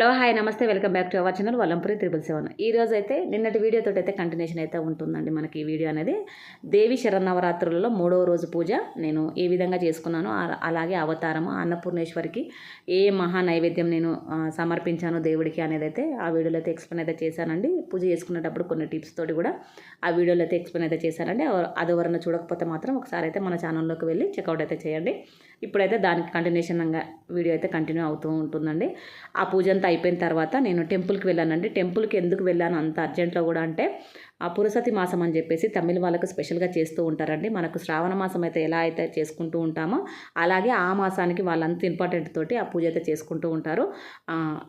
Hello hi నమస్తే welcome back to our channel Vallampuri 777. ఈ రోజు అయితే నిన్నటి వీడియోతో అయితే కంటిన్యూషన్ అయితే ఉంటుందండి. మనకి ఈ వీడియో అనేది దేవి శరన్నవరాత్రులలో 3వ రోజు పూజ నేను ఏ విధంగా చేసుకున్నాను, అలాగే అవతారము అన్నపూర్ణేశ్వరికి ఏ మహా నైవేద్యం నేను సమర్పించాను దేవుడికి అనేది అయితే ఆ వీడియోలో అయితే ఎక్స్ప్లెయిన్ అయితే చేశానండి. పూజ చేసుకునేటప్పుడు కొన్ని టిప్స్ తోటి కూడా ఆ వీడియోలో అయితే ఎక్స్ప్లెయిన్ అయితే చేశానండి. అది ఎవరైనా చూడకపోతే మాత్రం ఒకసారి అయితే మన ఛానల్లోకి వెళ్ళి చెక్అవుట్ అయితే చేయండి. ఇప్పుడైతే దానికి కంటిన్యూషన్గా వీడియో అయితే కంటిన్యూ అవుతూ ఉంటుందండి. ఆ పూజ అంతా అయిపోయిన తర్వాత నేను టెంపుల్కి వెళ్ళానండి. టెంపుల్కి ఎందుకు వెళ్ళాను అంత అర్జెంట్లో కూడా అంటే ఆ పురసతి మాసం అని చెప్పేసి తమిళ వాళ్ళకు స్పెషల్గా చేస్తూ ఉంటారండి. మనకు శ్రావణ మాసం అయితే ఎలా అయితే చేసుకుంటూ ఉంటామో అలాగే ఆ మాసానికి వాళ్ళంత ఇంపార్టెంట్ తోటి ఆ పూజ అయితే చేసుకుంటూ ఉంటారు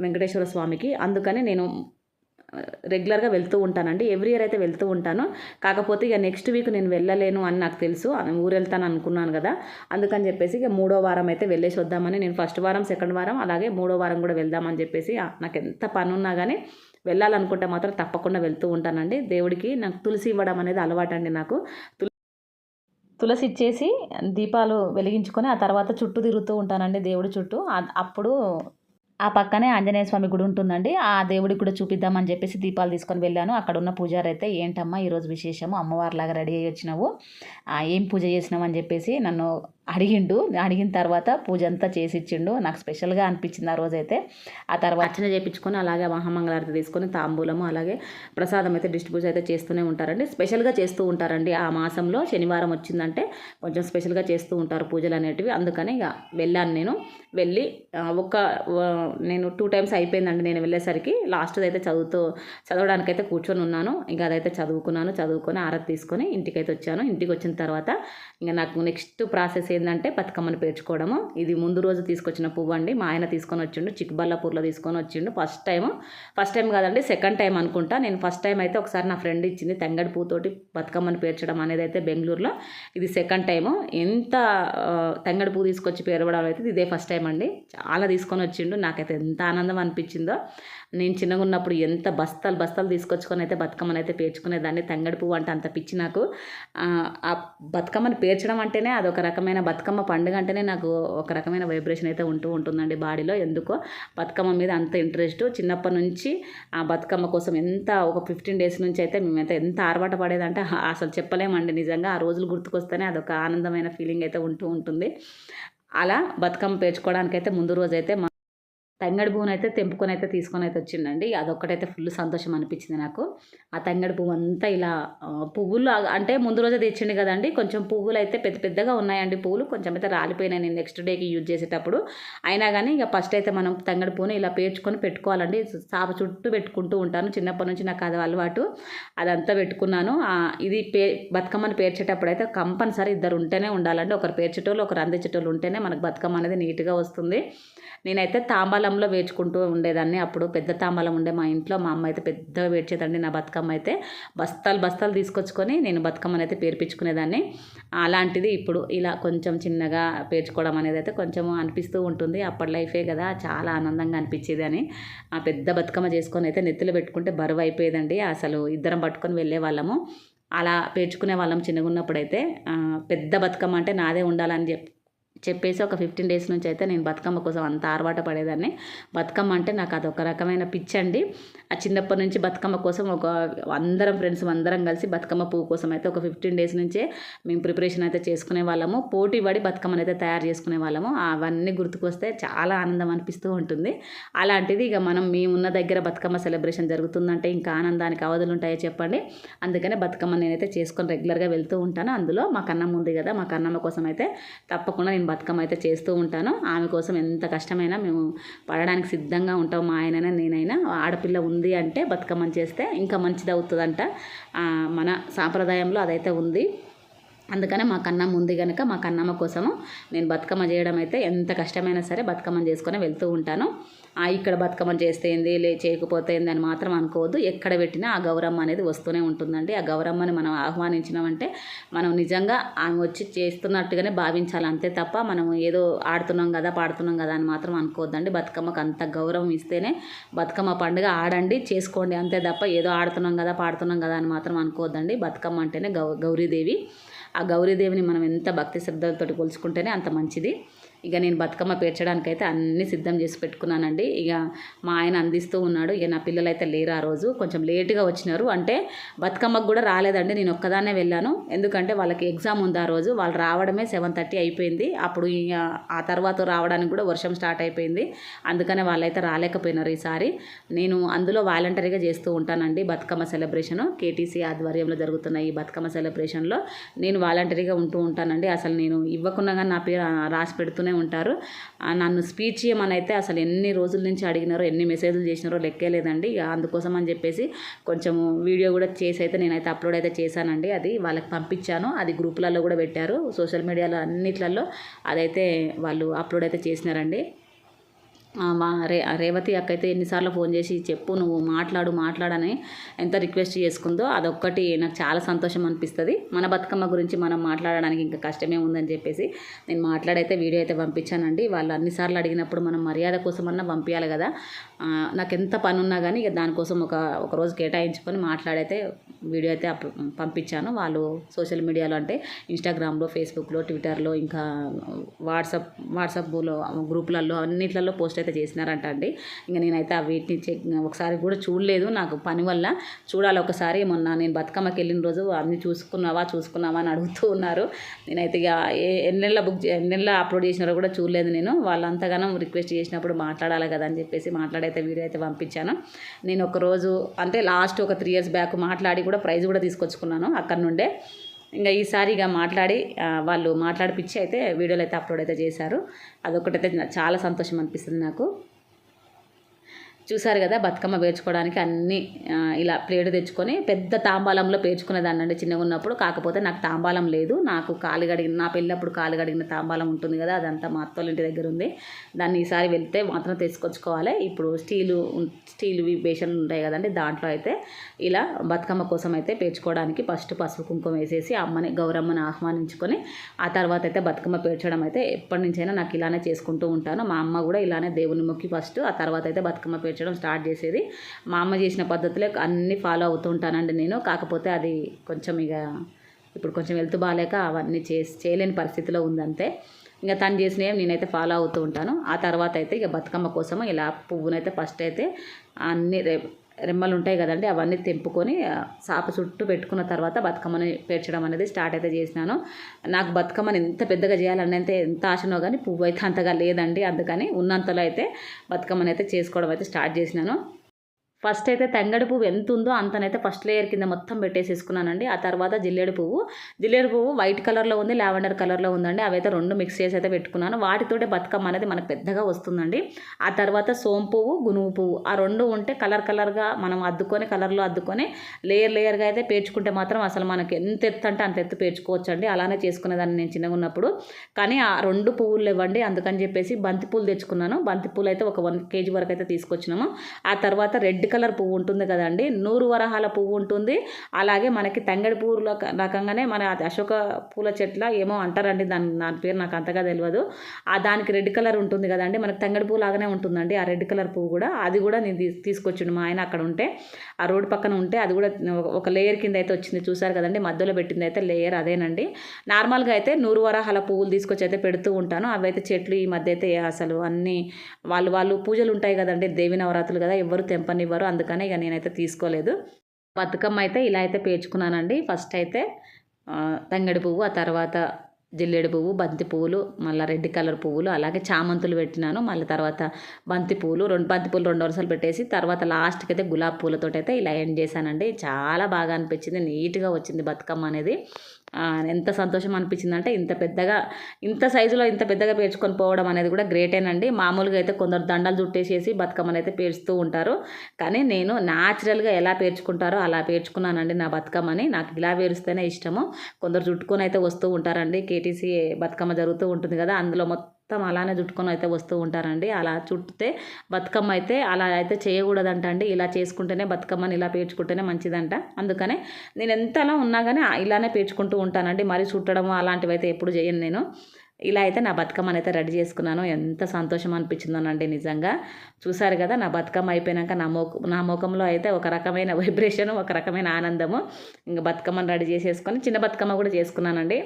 వెంకటేశ్వర స్వామికి. అందుకని నేను రెగ్యులర్గా వెళ్తూ ఉంటానండి. ఎవ్రీ ఇయర్ అయితే వెళ్తూ ఉంటాను. కాకపోతే ఇక నెక్స్ట్ వీక్ నేను వెళ్ళలేను అని నాకు తెలుసు. ఊరు వెళ్తాను అనుకున్నాను కదా, అందుకని చెప్పేసి ఇక 3వ వారం అయితే వెళ్ళేసి వద్దామని నేను ఫస్ట్ వారం, సెకండ్ వారం, అలాగే 3వ వారం కూడా వెళ్దామని చెప్పేసి నాకు ఎంత పని ఉన్నా కానీ వెళ్ళాలనుకుంటే మాత్రం తప్పకుండా వెళ్తూ ఉంటానండి. దేవుడికి నాకు తులసి ఇవ్వడం అనేది అలవాటు అండి. నాకు తులసి ఇచ్చేసి దీపాలు వెలిగించుకొని ఆ తర్వాత చుట్టూ తిరుగుతూ ఉంటానండి దేవుడి చుట్టూ. అప్పుడు ఆ పక్కనే ఆంజనేయ స్వామి గుడి ఉంటుందండి. ఆ దేవుడికి కూడా చూపిద్దామని చెప్పేసి దీపాలు తీసుకొని వెళ్ళాను. అక్కడ ఉన్న పూజారి అయితే ఏంటమ్మా ఈరోజు విశేషము, అమ్మవారిలాగా రెడీ అయ్యి వచ్చినావు, ఏం పూజ చేసినావు అని చెప్పేసి నన్ను అడిగిన తర్వాత పూజ అంతా చేసి ఇచ్చిండు. నాకు స్పెషల్గా అనిపించింది ఆ రోజైతే. ఆ తర్వాత అర్చన చేయించుకొని అలాగే మహామంగళారతి తీసుకొని తాంబూలము అలాగే ప్రసాదం అయితే డిస్ట్రిబ్యూట్ అయితే చేస్తూనే ఉంటారండి. స్పెషల్గా చేస్తూ ఉంటారండి. ఆ మాసంలో శనివారం వచ్చిందంటే కొంచెం స్పెషల్గా చేస్తూ ఉంటారు పూజలు అనేటివి. అందుకని ఇక వెళ్ళాను. నేను వెళ్ళి నేను 2 టైమ్స్ అయిపోయిందండి నేను వెళ్ళేసరికి. లాస్ట్ అయితే చదవడానికైతే కూర్చొని ఉన్నాను. ఇంకా అదైతే చదువుకొని ఆరతి తీసుకొని ఇంటికైతే వచ్చాను. ఇంటికి వచ్చిన తర్వాత ఇంకా నాకు నెక్స్ట్ ప్రాసెస్ ఏంటంటే బతుకమ్మను పేర్చుకోవడము. ఇది ముందు రోజు తీసుకొచ్చిన పువ్వు అండి. మా ఆయన తీసుకొని వచ్చిండు, చిక్బల్లాపూర్లో తీసుకొని వచ్చిండు. ఫస్ట్ టైం కాదండి, సెకండ్ టైం అనుకుంటా. నేను ఫస్ట్ టైం అయితే ఒకసారి నా ఫ్రెండ్ ఇచ్చింది తంగడి పువ్వుతోటి బతుకమ్మను పేర్చడం అనేది అయితే బెంగళూరులో. ఇది సెకండ్ టైము. ఎంత తంగడి పువ్వు తీసుకొచ్చి పేరవడం అయితే ఇదే ఫస్ట్ టైం అండి. చాలా తీసుకొని వచ్చిండు. నాకైతే ఎంత ఆనందం అనిపించిందో. నేను చిన్నగా ఉన్నప్పుడు ఎంత బస్తాలు తీసుకొచ్చుకొని అయితే బతుకమ్మను అయితే పేర్చుకునేదాన్ని. తంగడి పువ్వు అంటే అంత పిచ్చి నాకు. ఆ బతుకమ్మను పేర్చడం అంటేనే అదొక రకమైన బతుకమ్మ పండుగ అంటేనే నాకు ఒక రకమైన వైబ్రేషన్ అయితే ఉంటుందండి బాడీలో. ఎందుకో బతుకమ్మ మీద అంత ఇంట్రెస్ట్ చిన్నప్పటి నుంచి. ఆ బతుకమ్మ కోసం ఒక 15 డేస్ నుంచి అయితే మేమైతే ఎంత ఆర్భాట పడేదంటే అసలు చెప్పలేమండి. నిజంగా ఆ రోజులు గుర్తుకొస్తేనే అదొక ఆనందమైన ఫీలింగ్ అయితే ఉంటుంది. అలా బతుకమ్మ పేర్చుకోవడానికైతే ముందు రోజు అయితే తంగడి పువ్వును అయితే తెంపుకొని అయితే తీసుకొని అయితే వచ్చిండండి. అదొక్కటైతే ఫుల్ సంతోషం అనిపించింది నాకు. ఆ తంగడి పువ్వు అంతా ఇలా పువ్వులు అంటే ముందు రోజే తెచ్చిండు కదండి. కొంచెం పువ్వులు అయితే పెద్దగా ఉన్నాయండి. పువ్వులు కొంచెం అయితే రాలిపోయినాయి నేను నెక్స్ట్ డేకి యూజ్ చేసేటప్పుడు. అయినా కానీ ఇక ఫస్ట్ అయితే మనం తంగడి పువ్వుని ఇలా పేర్చుకొని పెట్టుకోవాలండి. చాప చుట్టూ పెట్టుకుంటూ ఉంటాను. చిన్నప్పటి నుంచి నాకు అది అలవాటు. అదంతా పెట్టుకున్నాను. ఇది బతుకమ్మని పేర్చేటప్పుడు అయితే కంపల్సరీ ఇద్దరు ఉంటేనే ఉండాలండి. ఒకరు పేర్చేటోళ్ళు ఒకరు అందించేటోళ్ళు ఉంటేనే మనకు బతుకమ్మ అనేది నీట్గా వస్తుంది. నేనైతే తాంబాలంలో వేర్చుకుంటూ ఉండేదాన్ని. అప్పుడు పెద్ద తాంబాలం ఉండే మా ఇంట్లో. మా అమ్మ అయితే పెద్దగా వేర్చేదండి. నా బతుకమ్మ అయితే బస్తాలు తీసుకొచ్చుకొని నేను బతుకమ్మని అయితే పేర్పించుకునేదాన్ని. అలాంటిది ఇప్పుడు ఇలా కొంచెం చిన్నగా పేర్చుకోవడం అనేది అయితే కొంచెం అనిపిస్తూ ఉంటుంది. అప్పటి లైఫే కదా, చాలా ఆనందంగా అనిపించేది అని. ఆ పెద్ద బతుకమ్మ చేసుకొని అయితే నెత్తిలో పెట్టుకుంటే బరువు అయిపోయేదండి. అసలు ఇద్దరం పట్టుకొని వెళ్ళే వాళ్ళము. అలా పేర్చుకునే వాళ్ళం చిన్నగా ఉన్నప్పుడైతే. పెద్ద బతుకమ్మ అంటే నాదే ఉండాలని చెప్పేసి ఒక 15 డేస్ నుంచి అయితే నేను బతుకమ్మ కోసం అంత ఆర్భాట పడేదాన్ని. బతుకమ్మ అంటే నాకు అదొక రకమైన పిచ్చి అండి. ఆ చిన్నప్పటి నుంచి బతుకమ్మ కోసం ఫ్రెండ్స్ అందరం కలిసి బతుకమ్మ పువ్వు కోసం అయితే ఒక 15 డేస్ నుంచే మేము ప్రిపరేషన్ అయితే చేసుకునే వాళ్ళము. పోటీ పడి బతుకమ్మను అయితే తయారు చేసుకునే వాళ్ళము. అవన్నీ గుర్తుకొస్తే చాలా ఆనందం అనిపిస్తూ ఉంటుంది. అలాంటిది ఇక మేమున్న దగ్గర బతుకమ్మ సెలబ్రేషన్ జరుగుతుందంటే ఇంకా ఆనందానికి అవధులు ఉంటాయో చెప్పండి. అందుకనే బతుకమ్మ నేనైతే చేసుకొని రెగ్యులర్గా వెళ్తూ ఉంటాను. అందులో మా కన్నమ్మ ఉంది కదా, మా కన్నమ్మ కోసం అయితే తప్పకుండా నేను బతుకమ్మ అయితే చేస్తూ ఉంటాను. ఆమె కోసం ఎంత కష్టమైనా మేము పడడానికి సిద్ధంగా ఉంటాం. మా ఆయనైనా నేనైనా. ఆడపిల్ల ఉంది అంటే బతుకమ్మని చేస్తే ఇంకా మంచిది అవుతుందంట. మన సాంప్రదాయంలో అదైతే ఉంది. అందుకనే మా కన్నమ్మ ఉంది కనుక మా కన్నమ్మ కోసము నేను బతుకమ్మ చేయడం అయితే ఎంత కష్టమైనా సరే బతుకమ్మని చేసుకొని వెళ్తూ ఉంటాను. ఇక్కడ బతుకమ్మని చేస్తే ఏంది, చేయకపోతే ఏంది అని మాత్రం అనుకోవద్దు. ఎక్కడ పెట్టినా ఆ గౌరమ్మ అనేది వస్తూనే ఉంటుందండి. ఆ గౌరమ్మని మనం ఆహ్వానించినామంటే మనం నిజంగా ఆమె వచ్చి చేస్తున్నట్టుగానే భావించాలి. అంతే తప్ప మనం ఏదో ఆడుతున్నాం కదా పాడుతున్నాం కదా అని మాత్రం అనుకోవద్దండి. బతుకమ్మకు అంత గౌరవం ఇస్తేనే బతుకమ్మ పండుగ ఆడండి, చేసుకోండి. అంతే తప్ప ఏదో ఆడుతున్నాం కదా పాడుతున్నాం కదా అని మాత్రం అనుకోవద్దండి. బతుకమ్మ అంటేనే గౌరీదేవి. ఆ గౌరీదేవిని మనం ఎంత భక్తి శ్రద్ధలతో కొలుచుకుంటేనే అంత మంచిది. ఇక నేను బతుకమ్మ పేర్చడానికైతే అన్నీ సిద్ధం చేసి పెట్టుకున్నానండి. ఇక మా ఆయన అందిస్తూ ఉన్నాడు. ఇక నా పిల్లలు అయితే లేరు ఆ రోజు, కొంచెం లేటుగా వచ్చినారు. అంటే బతుకమ్మకు కూడా రాలేదండి, నేను ఒక్కదాన్నే వెళ్ళాను. ఎందుకంటే వాళ్ళకి ఎగ్జామ్ ఉంది ఆ రోజు. వాళ్ళు రావడమే 7:30 అయిపోయింది. అప్పుడు ఇక ఆ తర్వాత రావడానికి కూడా వర్షం స్టార్ట్ అయిపోయింది. అందుకనే వాళ్ళైతే రాలేకపోయినారు ఈసారి. నేను అందులో వాలంటరీగా చేస్తూ ఉంటానండి బతుకమ్మ సెలబ్రేషను. కేటీసీ ఆధ్వర్యంలో జరుగుతున్న ఈ బతుకమ్మ సెలబ్రేషన్లో నేను వాలంటరీగా ఉంటూ ఉంటానండి. అసలు నేను ఇవ్వకుండా కానీ నా పేరు రాసి పెడుతూనే ఉంటారు. నన్ను స్పీచ్ చేయమని అయితే అసలు ఎన్ని రోజుల నుంచి అడిగినారో, ఎన్ని మెసేజ్లు చేసినారో లెక్కే లేదండి. అందుకోసం అని చెప్పేసి కొంచెం వీడియో కూడా చేసి అయితే నేనైతే అప్లోడ్ అయితే చేశానండి. అది వాళ్ళకి పంపించాను. అది గ్రూపులలో కూడా పెట్టారు, సోషల్ మీడియాలో అన్నిట్లలో అదైతే వాళ్ళు అప్లోడ్ అయితే చేసినారండి. మా రేవతి అక్క అయితే ఎన్నిసార్లు ఫోన్ చేసి చెప్పు, నువ్వు మాట్లాడని ఎంత రిక్వెస్ట్ చేసుకుందో అదొక్కటి నాకు చాలా సంతోషం అనిపిస్తుంది. మన బతుకమ్మ గురించి మనం మాట్లాడడానికి ఇంకా కష్టమే ఉందని చెప్పేసి నేను మాట్లాడైతే వీడియో అయితే పంపించానండి. వాళ్ళు అన్నిసార్లు అడిగినప్పుడు మనం మర్యాద కోసమన్నా పంపించాలి కదా. నాకు ఎంత పని ఉన్నా కానీ ఇక దానికోసం ఒక రోజు కేటాయించుకొని మాట్లాడైతే వీడియో అయితే పంపించాను. వాళ్ళు సోషల్ మీడియాలో అంటే ఇన్స్టాగ్రామ్లో, ఫేస్బుక్లో, ట్విట్టర్లో, ఇంకా వాట్సాప్లో గ్రూపులలో అన్నిట్లలో పోస్ట్ అయితే చేసినారంట అండి. ఇంకా నేనైతే వీటిని ఒకసారి కూడా చూడలేదు, నాకు పని వల్ల. చూడాలి ఒకసారి. మొన్న నేను బతుకమ్మకి వెళ్ళిన రోజు అన్నీ చూసుకున్నావా అని అడుగుతూ ఉన్నారు. నేనైతే ఇక ఎన్నెళ్ళ అప్లోడ్ చేసినారో కూడా చూడలేదు నేను. వాళ్ళంతగానో రిక్వెస్ట్ చేసినప్పుడు మాట్లాడాలి కదా అని చెప్పేసి మాట్లాడైతే వీడియో అయితే పంపించాను. నేను ఒకరోజు అంటే లాస్ట్ ఒక 3 years బ్యాక్ మాట్లాడి కూడా ప్రైజ్ కూడా తీసుకొచ్చుకున్నాను అక్కడి నుండే. ఇంకా ఈసారి ఇక వాళ్ళు మాట్లాడిపిచ్చి అయితే వీడియోలు అయితే అప్లోడ్ అయితే చేశారు. అదొకటైతే చాలా సంతోషం అనిపిస్తుంది నాకు. చూసారు కదా, బతుకమ్మ పేర్చుకోవడానికి అన్నీ ఇలా ప్లేట్ తెచ్చుకొని పెద్ద తాంబాలంలో పేర్చుకునేదాన్ని అండి చిన్నగా ఉన్నప్పుడు. కాకపోతే నాకు తాంబాలం లేదు. నాకు నా పెళ్ళప్పుడు కాలు గడిగిన తాంబాలం ఉంటుంది కదా, అదంతా మా అత్తోళ్ళ ఇంటి దగ్గర ఉంది. దాన్ని ఈసారి వెళ్తే మాత్రం తెచ్చుకొచ్చుకోవాలి. ఇప్పుడు స్టీలు బేషన్లు ఉంటాయి కదండి, దాంట్లో అయితే ఇలా బతుకమ్మ కోసం అయితే పేర్చుకోవడానికి ఫస్ట్ పసుపు కుంకుమ వేసేసి గౌరమ్మని ఆహ్వానించుకొని ఆ తర్వాత అయితే బతుకమ్మ పేర్చడం అయితే ఎప్పటి నుంచైనా నాకు ఇలానే చేసుకుంటూ ఉంటాను. మా అమ్మ కూడా ఇలానే దేవుని మొక్కి ఫస్ట్ ఆ తర్వాత అయితే బతుకమ్మ పేర్చడం స్టార్ట్ చేసేది. మా అమ్మ చేసిన పద్ధతులే అన్నీ ఫాలో అవుతూ ఉంటానండి నేను. కాకపోతే అది కొంచెం ఇప్పుడు కొంచెం హెల్త్ బాగాలేక అవన్నీ చేయలేని పరిస్థితిలో ఉందంతే. ఇంకా తను చేసినవి నేనైతే ఫాలో అవుతూ ఉంటాను. ఆ తర్వాత అయితే ఇక బతుకమ్మ కోసం ఇలా పువ్వునైతే ఫస్ట్ అయితే అన్ని రెమ్మలు ఉంటాయి కదండి, అవన్నీ తెంపుకొని సాప చుట్టూ పెట్టుకున్న తర్వాత బతుకమ్మని పేర్చడం అనేది స్టార్ట్ అయితే చేసినాను. నాకు బతుకమ్మని ఎంత పెద్దగా చేయాలని అయితే ఎంత ఆశనో కానీ పువ్వు అయితే అంతగా లేదండి. అందుకని ఉన్నంతలో అయితే బతుకమ్మని అయితే చేసుకోవడం అయితే స్టార్ట్ చేసినాను. ఫస్ట్ అయితే తంగడి పువ్వు ఎంత ఉందో అంతనైతే ఫస్ట్ లేయర్ కింద మొత్తం పెట్టేసేసుకున్నానండి. ఆ తర్వాత జిల్లేడు పువ్వు వైట్ కలర్లో ఉంది, లావెండర్ కలర్లో ఉందండి. అవైతే 2 మిక్స్ చేసి అయితే పెట్టుకున్నాను. వాటితోటే బతుకమ్మ అనేది మనకు పెద్దగా వస్తుందండి. ఆ తర్వాత సోం పువ్వు, గునుగు పువ్వు, ఆ 2 ఉంటే కలర్గా మనం కలర్లో అద్దుకొని లేయర్గా అయితే పేర్చుకుంటే మాత్రం అసలు మనకి ఎంత ఎత్తు అంటే అంత ఎత్తు పేర్చుకోవచ్చండి. అలానే చేసుకునేదాన్ని నేను చిన్నగా ఉన్నప్పుడు. కానీ ఆ 2 పువ్వులు ఇవ్వండి, అందుకని చెప్పేసి బంతి పూలు తెచ్చుకున్నాను. బంతి పూలు అయితే ఒక 1 kg వరకు అయితే తీసుకొచ్చినాము. ఆ తర్వాత రెడ్ కలర్ పువ్వు ఉంటుంది కదండి, 100 వరహాల పువ్వు ఉంటుంది. అలాగే మనకి తంగడి పువ్వుల రకంగానే మన అశోక పూల చెట్ల ఏమో అంటారండి, దాని పేరు నాకు అంతగా తెలియదు. దానికి రెడ్ కలర్ ఉంటుంది కదండి, మనకి తంగడి పువ్వు లాగానే ఉంటుందండి ఆ రెడ్ కలర్ పువ్వు కూడా. అది కూడా నేను తీసుకొచ్చిండు మా ఆయన. అక్కడ ఉంటే ఆ రోడ్డు పక్కన ఉంటే అది కూడా ఒక లేయర్ కింద అయితే వచ్చింది. చూసారు కదండి, మధ్యలో పెట్టింది అయితే లేయర్ అదేనండి. నార్మల్గా అయితే 100 వరహాల పువ్వులు తీసుకొచ్చి అయితే పెడుతూ ఉంటాను. అవైతే చెట్లు ఈ మధ్య అయితే అసలు అన్నీ వాళ్ళు పూజలు ఉంటాయి కదండి, దేవి నవరాత్రులు కదా, ఎవరు తెంపనివ్వరు. అందుకనే ఇక నేనైతే తీసుకోలేదు. బతుకమ్మ అయితే ఇలా అయితే పేర్చుకున్నానండి. ఫస్ట్ అయితే తంగడి పువ్వు, ఆ తర్వాత జిల్లేడు పువ్వు, బంతి పువ్వులు, మళ్ళీ రెడ్ కలర్ పువ్వులు, అలాగే చామంతులు పెట్టినాను. మళ్ళీ తర్వాత బంతి పువ్వులు 2 వరుసలు పెట్టేసి తర్వాత లాస్ట్కి అయితే గులాబీ పూలతో అయితే ఇలా ఎండ్ చేశానండి. చాలా బాగా అనిపించింది, నీట్గా వచ్చింది బతుకమ్మ అనేది. ఎంత సంతోషం అనిపించింది అంటే ఇంత సైజులో ఇంత పెద్దగా పేర్చుకొని పోవడం అనేది కూడా గ్రేటేనండి. మామూలుగా అయితే కొందరు దండలు చుట్టేసేసి బతుకమ్మని అయితే పేర్చుతూ ఉంటారు. కానీ నేను న్యాచురల్గా ఎలా పేర్చుకుంటారో అలా పేర్చుకున్నానండి నా బతుకమ్మని. నాకు ఇలా పేరుస్తేనే ఇష్టము. కొందరు చుట్టుకొని అయితే వస్తూ ఉంటారండి, కేటీసీ బతుకమ్మ జరుగుతూ ఉంటుంది కదా, అందులో మొత్తం అలానే చుట్టుకొని అయితే వస్తూ ఉంటారండి. అలా చుట్టితే బతుకమ్మ అయితే అలా అయితే చేయకూడదంట అండి. ఇలా చేసుకుంటేనే బతుకమ్మని ఇలా పేర్చుకుంటేనే మంచిదంట. అందుకనే నేను ఎంతలా ఉన్నా కానీ ఇలానే పేర్చుకుంటూ ఉంటానండి. మరి చుట్టడము అలాంటివి అయితే ఎప్పుడు చేయను నేను. ఇలా అయితే నా బతుకమ్మని అయితే రెడీ చేసుకున్నాను. ఎంత సంతోషం అనిపించిందోనండి నిజంగా. చూసారు కదా, నా బతుకమ్మ అయిపోయాక నా ముఖంలో అయితే ఒక రకమైన వైబ్రేషన్, ఒక రకమైన ఆనందము. ఇంకా బతుకమ్మని రెడీ చేసేసుకొని చిన్న బతుకమ్మ కూడా చేసుకున్నానండి.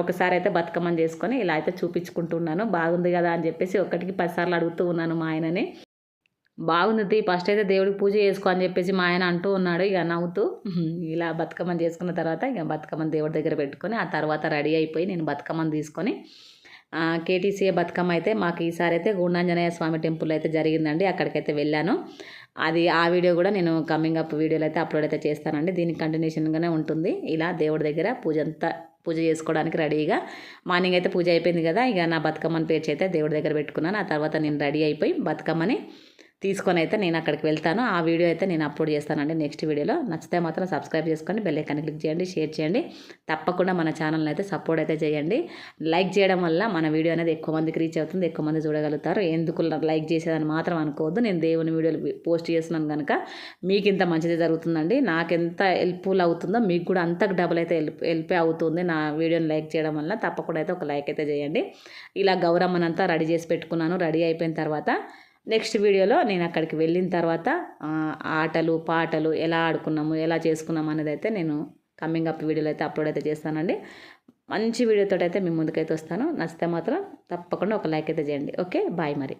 ఒకసారి అయితే బతుకమ్మని చేసుకొని ఇలా అయితే చూపించుకుంటున్నాను. బాగుంది కదా అని చెప్పేసి ఒకటికి 10 సార్లు అడుగుతూ ఉన్నాను మా ఆయనని. బాగుంది ఫస్ట్ అయితే దేవుడికి పూజ చేసుకో అని చెప్పేసి మా ఆయన అంటూ ఉన్నాడు ఇక నవ్వుతూ. ఇలా బతుకమ్మని చేసుకున్న తర్వాత ఇక బతుకమ్మని దేవుడి దగ్గర పెట్టుకొని ఆ తర్వాత రెడీ అయిపోయి నేను బతుకమ్మని తీసుకొని కేటీసీఏ బతుకమ్మ అయితే మాకు ఈసారి అయితే గుండాంజనేయ స్వామి టెంపుల్ అయితే జరిగిందండి. అక్కడికైతే వెళ్ళాను. ఆ వీడియో కూడా నేను కమింగ్ అప్ వీడియోలో అయితే అప్లోడ్ అయితే చేస్తానండి. దీనికి కంటిన్యూషన్గానే ఉంటుంది. ఇలా దేవుడి దగ్గర పూజ చేసుకోవడానికి రెడీగా మార్నింగ్ అయితే పూజ అయిపోయింది కదా, ఇక నా బతుకమ్మని పేర్చి అయితే దేవుడి దగ్గర పెట్టుకున్నాను. ఆ తర్వాత నేను రెడీ అయిపోయి బతుకమ్మని తీసుకొని అయితే నేను అక్కడికి వెళ్తాను. ఆ వీడియో అయితే నేను అప్లోడ్ చేస్తానండి నెక్స్ట్ వీడియోలో. నచ్చితే మాత్రం సబ్స్క్రైబ్ చేసుకోండి, బెల్ ఐకాన్ క్లిక్ చేయండి, షేర్ చేయండి. తప్పకుండా మన ఛానల్ని అయితే సపోర్ట్ అయితే చేయండి. లైక్ చేయడం వల్ల మన వీడియో అనేది ఎక్కువ మందికి రీచ్ అవుతుంది, ఎక్కువ మంది చూడగలుగుతారు. ఎందుకు లైక్ చేసేదని మాత్రం అనుకోవద్దు. నేను దేవుని వీడియోలు పోస్ట్ చేస్తున్నాను కనుక మీకు ఇంత మంచిది జరుగుతుందండి. నాకెంత హెల్ప్ఫుల్ అవుతుందో మీకు కూడా అంతకు డబుల్ అయితే హెల్ప్ అవుతుంది నా వీడియోని లైక్ చేయడం వల్ల. తప్పకుండా అయితే ఒక లైక్ అయితే చేయండి. ఇలా గౌరమ్మనంతా రెడీ చేసి పెట్టుకున్నాను. రెడీ అయిపోయిన తర్వాత నెక్స్ట్ వీడియోలో నేను అక్కడికి వెళ్ళిన తర్వాత ఆటలు పాటలు ఎలా ఆడుకున్నాము, ఎలా చేసుకున్నాము అనేది అయితే నేను కమింగ్ అప్ వీడియోలో అయితే అప్లోడ్ అయితే చేస్తానండి. మంచి వీడియోతో అయితే మీ ముందుకైతే వస్తాను. నచ్చితే మాత్రం తప్పకుండా ఒక లైక్ అయితే చేయండి. ఓకే, బాయ్ మరి.